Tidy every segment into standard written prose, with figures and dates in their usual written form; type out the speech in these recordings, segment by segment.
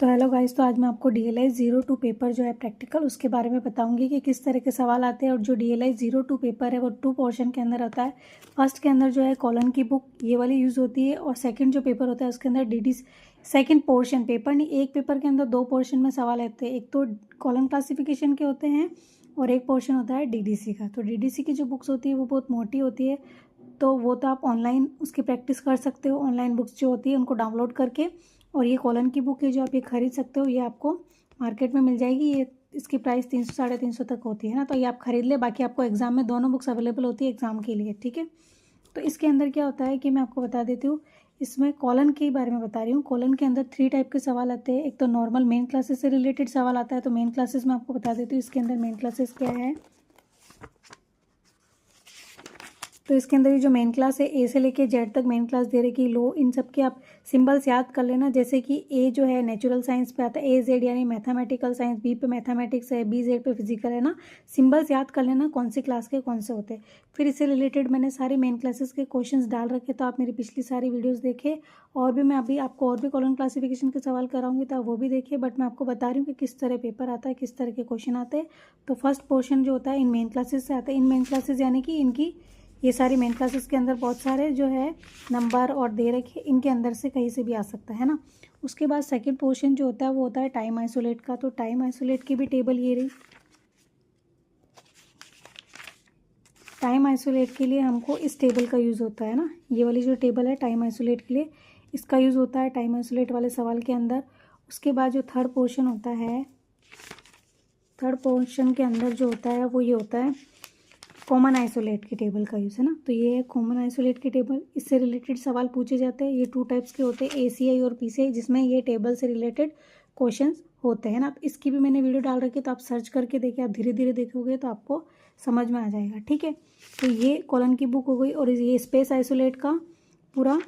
तो hello guys, तो आज मैं आपको DLI 02 पेपर जो है प्रैक्टिकल उसके बारे में बताऊंगी कि किस तरह के सवाल आते हैं। और जो DLI 02 पेपर है वो 2 पोर्शन के अंदर आता है। फर्स्ट के अंदर जो है कॉलन की बुक ये वाली यूज़ होती है, और सेकंड जो पेपर होता है उसके अंदर DD सेकंड पोर्शन, पेपर नहीं, एक पेपर के अंदर 2 पोर्शन में सवाल आते हैं। एक तो कॉलन क्लासिफिकेशन के होते हैं और एक पोर्शन होता है DDC का। तो DDC की जो बुक्स होती है वो बहुत मोटी होती है, तो वो तो आप ऑनलाइन उसकी प्रैक्टिस कर सकते हो। ऑनलाइन बुक्स जो होती है उनको डाउनलोड करके, और ये कॉलन की बुक है जो आप ये खरीद सकते हो, ये आपको मार्केट में मिल जाएगी। ये इसकी प्राइस 300 350 तक होती है ना, तो ये आप खरीद ले। बाकी आपको एग्ज़ाम में दोनों बुक्स अवेलेबल होती है एग्ज़ाम के लिए, ठीक है। तो इसके अंदर क्या होता है कि मैं आपको बता देती हूँ, इसमें कॉलन के बारे में बता रही हूँ। कॉलन के अंदर 3 टाइप के सवाल आते हैं। एक तो नॉर्मल मेन क्लासेस से रिलेटेड सवाल आता है, तो मेन क्लासेस में आपको बता देती हूँ इसके अंदर मेन क्लासेस क्या है। तो इसके अंदर ये जो मेन क्लास है, ए से लेके जेड तक मेन क्लास दे रखी, लो, इन सब के आप सिंबल्स याद कर लेना। जैसे कि ए जो है नेचुरल साइंस पे आता है, ए जेड यानी मैथमेटिकल साइंस, बी पे मैथमेटिक्स है, बी जेड पे फिजिकल है ना। सिंबल्स याद कर लेना कौन सी क्लास के कौन से होते हैं। फिर इससे रिलेटेड मैंने सारे मेन क्लासेस के क्वेश्चंस डाल रखे, तो आप मेरी पिछली सारी वीडियोज़ देखे। और भी मैं अभी आपको और भी कॉलन क्लासिफिकेशन के सवाल कराऊंगी, तो आप वो भी देखिए। बट मैं आपको बता रही हूँ कि किस तरह पेपर आता है, किस तरह के क्वेश्चन आते हैं। तो फर्स्ट पोर्शन जो होता है इन मेन क्लासेस से आता है। इन मेन क्लासेस यानी कि इनकी ये सारी मेन क्लासेस के अंदर बहुत सारे जो है नंबर और दे रखे, इनके अंदर से कहीं से भी आ सकता है ना। उसके बाद सेकंड पोर्शन जो होता है वो होता है टाइम आइसोलेट का। तो टाइम आइसोलेट की भी टेबल ये रही। टाइम आइसोलेट के लिए हमको इस टेबल का यूज़ होता है ना, ये वाली जो टेबल है टाइम आइसोलेट के लिए, इसका यूज़ होता है टाइम आइसोलेट वाले सवाल के अंदर। उसके बाद जो थर्ड पोर्शन होता है, थर्ड पोर्शन के अंदर जो होता है वो ये होता है कॉमन आइसोलेट की टेबल का यूज़ है ना। तो ये है कॉमन आइसोलेट की टेबल, इससे रिलेटेड सवाल पूछे जाते हैं। ये 2 टाइप्स के होते हैं, ACI और PCI, जिसमें ये टेबल से रिलेटेड क्वेश्चंस होते हैं ना। इसकी भी मैंने वीडियो डाल रखी है, तो आप सर्च करके देखिए, आप धीरे धीरे देखोगे तो आपको समझ में आ जाएगा, ठीक है। तो ये कॉलन की बुक हो गई। और ये स्पेस आइसोलेट का पूरा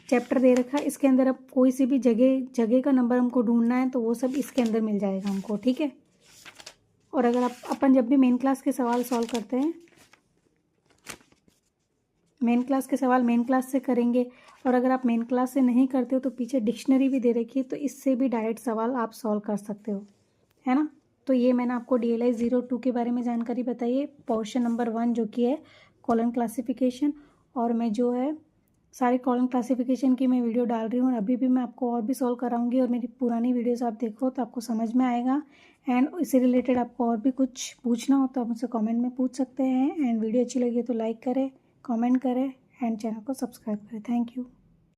चैप्टर दे रखा है। इसके अंदर अब कोई सी भी जगह का नंबर हमको ढूंढना है तो वो सब इसके अंदर मिल जाएगा हमको, ठीक है। और अगर अपन जब भी मेन क्लास के सवाल सॉल्व करते हैं, मेन क्लास के सवाल मेन क्लास से करेंगे। और अगर आप मेन क्लास से नहीं करते हो तो पीछे डिक्शनरी भी दे रखी है, तो इससे भी डायरेक्ट सवाल आप सॉल्व कर सकते हो, है ना। तो ये मैंने आपको DLI 02 के बारे में जानकारी बताई है, पोर्शन नंबर 1 जो कि है कॉलन क्लासिफिकेशन। और मैं जो है सारी कॉलन क्लासिफिकेशन की मैं वीडियो डाल रही हूँ, और अभी भी मैं आपको और भी सॉल्व कराऊंगी। और मेरी पुरानी वीडियोज़ आप देखो तो आपको समझ में आएगा। एंड इससे रिलेटेड आपको और भी कुछ पूछना हो तो आप मुझसे कमेंट में पूछ सकते हैं। एंड वीडियो अच्छी लगी तो लाइक करें, कमेंट करें एंड चैनल को सब्सक्राइब करें। Thank you.